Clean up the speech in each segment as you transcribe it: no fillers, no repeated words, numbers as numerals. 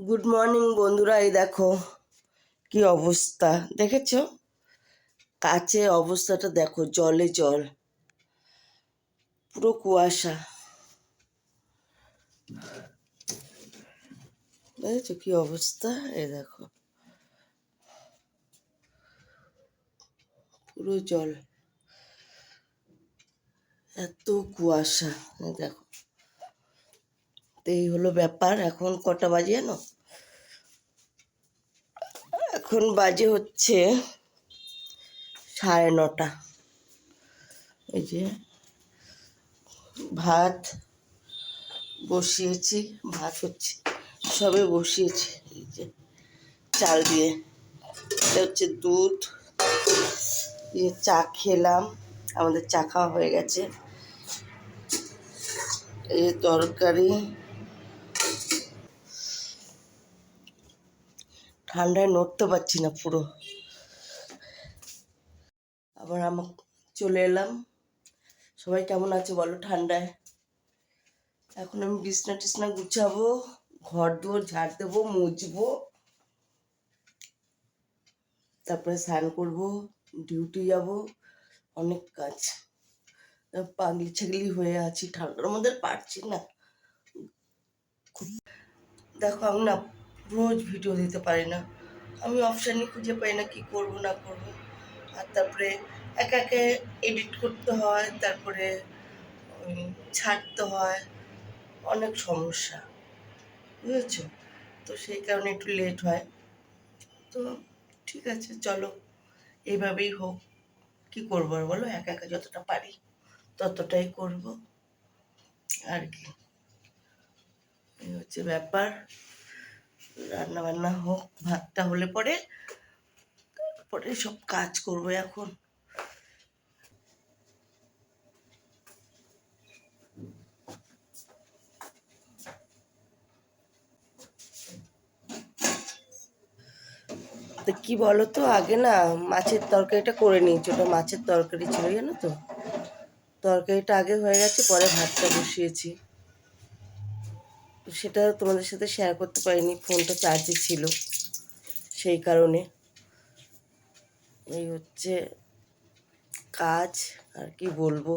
Good morning বন্ধুরা, এই দেখো কি অবস্থা দেখেছো? কাছে অবস্থাটা দেখো, জলে জল, পুরো কুয়াশা। দেখেছো কি অবস্থা? এই দেখো পুরো জল, এত কুয়াশা। এই দেখো, তো এই হলো ব্যাপার। এখন কটা বাজে জানো? এখন বাজে হচ্ছে 9:30। এই যে ভাত বসিয়েছি, ভাত হচ্ছে, সবে বসিয়েছি। এই যে চাল দিয়ে, এটা হচ্ছে দুধ, এই যে চা খেলাম, আমাদের চা খাওয়া হয়ে গেছে। এই যে তরকারি, ঠান্ডায় নড়তে পারছি না পুরো। আবার আমার চলে এলাম। সবাই কেমন আছে বলো ঠান্ডায়? এখন আমি বিছনা টিছনা গুছাবো, ঘর দুয়ার ঝাড় দেবো, মুছবো, তারপরে স্নান করবো, ডিউটি যাব, অনেক কাজ। পাগলি ছাগলি হয়ে আছি, ঠান্ডার মধ্যে পারছি না। দেখো আমি না রোজ ভিডিও দিতে পারি না, আমি অপশানই খুঁজে পাই না কি করব না করব। আর তারপরে একা একে এডিট করতে হয়, তারপরে ছাড়তে হয়, অনেক সমস্যা, বুঝেছো? তো সেই কারণে একটু লেট হয়। তো ঠিক আছে, চলো এইভাবেই হোক। কি করবো আর বলো, একা একা যতটা পারি ততটাই করব আর কি। এই হচ্ছে ব্যাপার। রান্না বান্না হোক, ভাতটা হলে পরে পরে সব কাজ করবো এখন। তো কি বলো তো, আগে না মাছের তরকারিটা করে নিয়েছি, ওটা মাছের তরকারি ছিল জানো তো। তরকারিটা আগে হয়ে গেছে, পরে ভাতটা বসিয়েছি। সেটা তোমাদের সাথে শেয়ার করতে পারিনি, ফোনটা চার্জে ছিল, সেই কারণে। এই হচ্ছে কাজ, আর কি বলবো।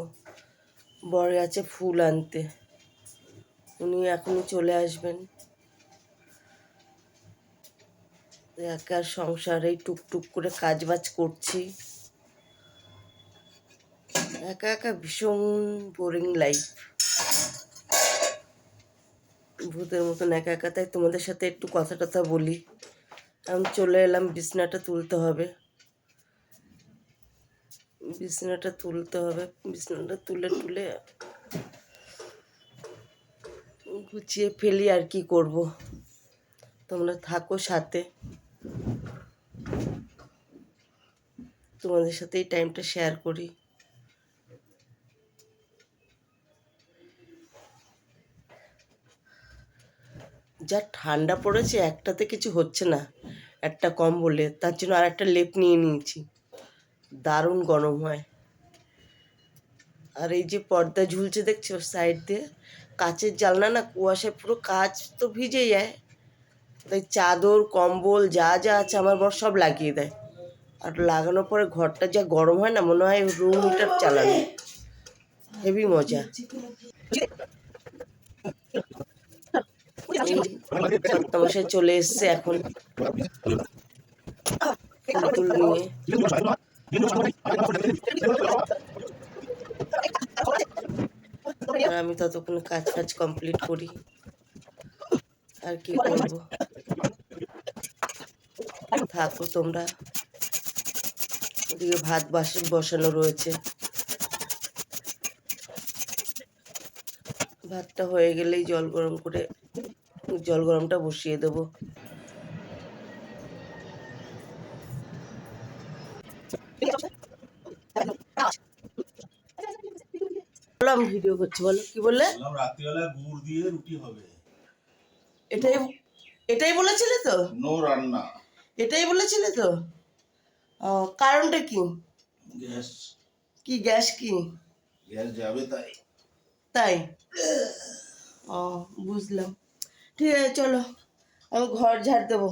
বর আছে ফুল আনতে, উনি এখনই চলে আসবেন। একা সংসারে টুকটুক করে কাজ বাজ করছি, একা একা ভীষণ বোরিং লাইফ, ভূতের মতন একা একা। তাই তোমাদের সাথে একটু কথা টথা বলি। আমি চলে এলাম, বিছনাটা তুলতে হবে, বিছনাটা তুলতে হবে, বিছনাটা তুলে টুলে গুছিয়ে ফেলি। আর কি করব, তোমরা থাকো সাথে, তোমাদের সাথে এই টাইমটা শেয়ার করি। যা ঠান্ডা পড়েছে, একটাতে কিছু হচ্ছে না, একটা কম্বলে, তার জন্য আর একটা লেপ নিয়ে নিয়েছি, দারুণ গরম হয়। আর এই যে পর্দা ঝুলছে দেখছো সাইড দিয়ে, কাচের জানলা না, কুয়াশায় পুরো কাচ তো ভিজে যায়। তাই চাদর কম্বল যা যা আছে আমার বর সব লাগিয়ে দেয়। আর লাগানোর পরে ঘরটা যা গরম হয় না, মনে হয় রুম হিটার চালানো, হেভি মজা। মশাই চলে এসছে এখন ফুল টুল নিয়ে। আর আমি ততক্ষণ কাজ ফাজ কমপ্লিট করি, আর কি করবো। থাকো তোমরা, ওদিকে ভাত বসানো রয়েছে, ভাতটা হয়ে গেলেই জল গরমটা বসিয়ে দেবো। বললাম ভিডিও করছি, বলো কি বললে? রাত্রিবেলা গুড় দিয়ে রুটি হবে। এটাই এটাই বলেছিলে তো? নো রান্না। এটাই বলেছিলে তো? ও, কারণটা কি? গ্যাস। কি গ্যাস কি? গ্যাস যাবে তাই। তাই? ও, বুঝলাম। ঠিক আছে চলো, আমি ঘর ঝাড় দেবো।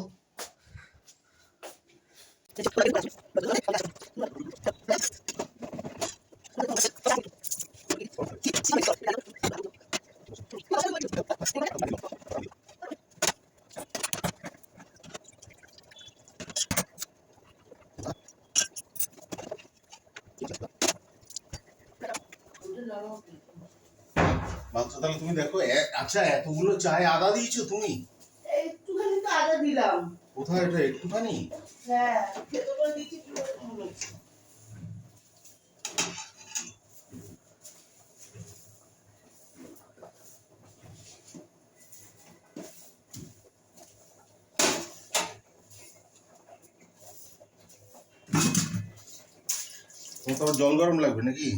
মাংস তাহলে তুমি দেখো আচ্ছা এতগুলো চায় আদা দিয়েছো তুমি? একটুখানি তো আদা দিলাম। কোথায় এটা একটুখানি? হ্যাঁ, খেতে করে দিচ্ছি একটুখানি মনে হচ্ছে। তোমার তো আবার জল গরম লাগবে নাকি?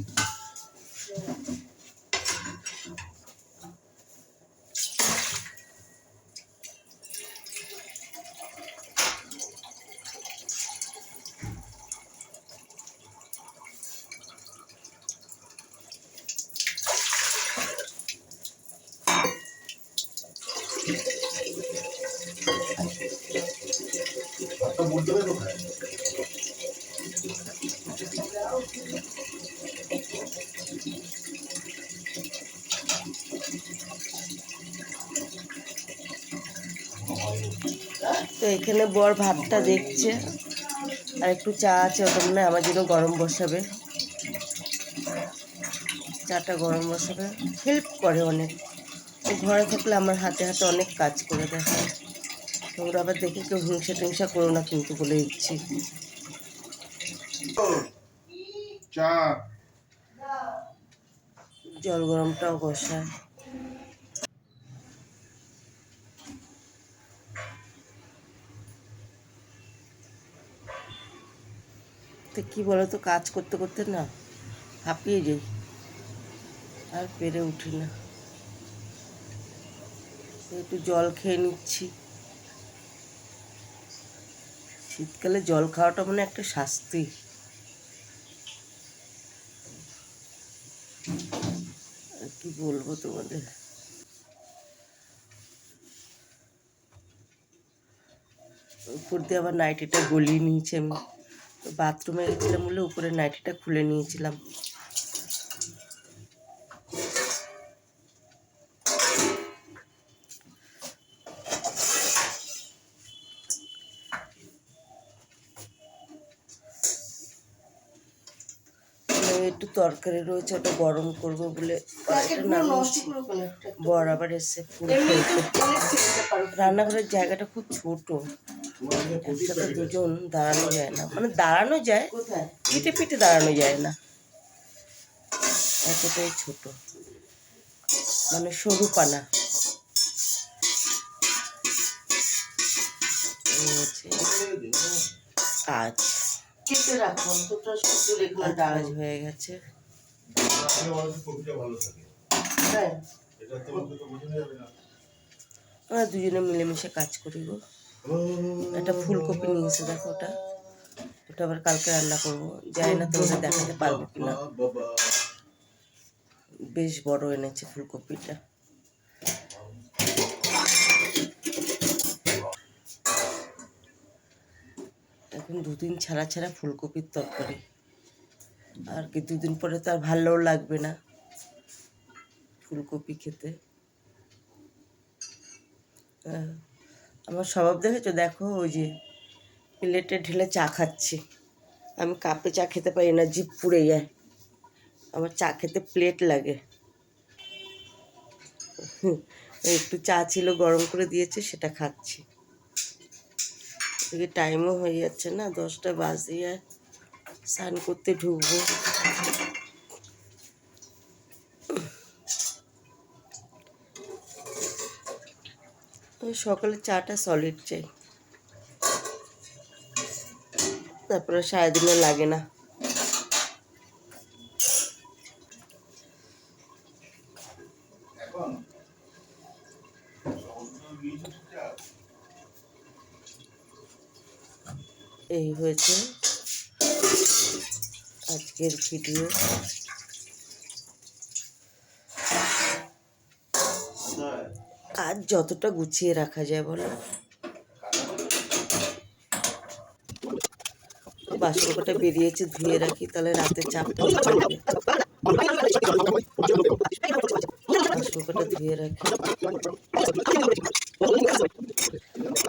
ভাতটা বলতে হবে কোথায়? তো এখানে বর ভাতটা দেখছে, আর একটু চা আছে, ওটা মনে হয় আমার জন্য গরম বসাবে। চাটা গরম বসাবে, হেল্প করে অনেক। ও ঘরে থাকলে আমার হাতে হাতে অনেক কাজ করে দেয়। তোমরা আবার দেখে কেউ হিংসা টিংসা করো না কিন্তু, বলে দিচ্ছি। চা। জল গরমটাও বসায়। তো কী বলো তো, কাজ করতে করতে না হাঁপিয়ে যাই, আর পেরে উঠি না। একটু জল খেয়ে নিচ্ছি। শীতকালে জল খাওয়াটা মানে একটা শাস্তি। আর কি বলবো তোমাদের। উপর দিয়ে আবার নাইটিটা গলিয়ে নিয়েছি আমি। বাথরুমে গেছিলাম বলে উপরে নাইটিটা খুলে নিয়েছিলাম। একটু তরকারি রয়েছে, ওটা গরম করবো বলে বর আবার এসে ফুল খেলতে। রান্নাঘরের জায়গাটা খুব ছোট, একসাথে দুজন দাঁড়ানো যায় না, মানে দাঁড়ানো যায়, পিঠে পিঠে দাঁড়ানো যায় না, এতটাই ছোট, মানে সরু পানা। কাজ কেটে রাখুন, কাজ হয়ে গেছে। আমরা দুজনে মিলেমিশে কাজ করি গো। একটা ফুলকপি নিয়েছে, দেখো ওটা, ওটা আবার কালকে রান্না করবো। জানি না তোমাদের দেখাতে পারবো কিনা। বেশ বড় এনেছে ফুলকপিটা। এখন দুদিন ছাড়া ছাড়া ফুলকপির তরকারি, আর কি দুদিন পরে তো আর ভালোও লাগবে না ফুলকপি খেতে। আমার স্বভাব দেখেছো, দেখো ওই যে প্লেটে ঢেলে চা খাচ্ছি। আমি কাপে চা খেতে পারি না, জিভ পুড়ে যায়। আমার চা খেতে প্লেট লাগে। একটু চা ছিল, গরম করে দিয়েছে, সেটা খাচ্ছি। এদিকে টাইমও হয়ে যাচ্ছে না, 10টা বাজে, স্নান করতে ঢুকবো। সকালে চাটা সলিড চাই, তারপরে সারাদিনও লাগে না। এই হয়েছে আজকের ভিডিও। কাজ যতটা গুছিয়ে রাখা যায় বলো, বাসন কটা বেরিয়েছে, ধুয়ে রাখি, তাহলে রাতে চাপটা কমবে। বাসন কটা ধুয়ে রাখি।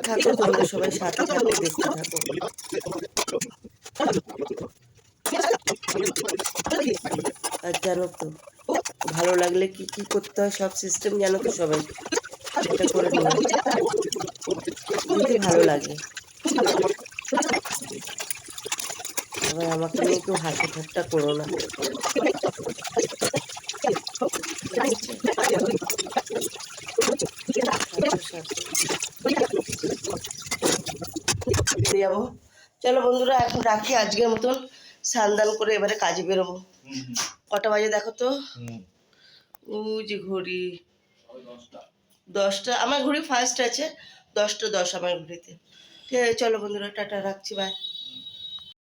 থাকো তোমরা সবাই সাথে থাকো, দেখতে থাকো। আর জানো তো, ভালো লাগলে কি কি করতে হয় সব সিস্টেম জানো তো সবাই, এটা করে নিও, দেখতে ভালো লাগে। আবার আমাকে নিয়ে কেউ হাসি ঠাট্টা করো না। যাবো, চলো বন্ধুরা এখন রাখি আজকের মতন, স্নান করে এবারে কাজে বেরোবো। কটা বাজে দেখো তো, যে ঘড়ি 10টা, আমার ঘড়ি ফার্স্ট আছে, 10টা 10 আমার ঘড়িতে। ঠিক আছে চলো বন্ধুরা, টাটা, রাখছি, বাই।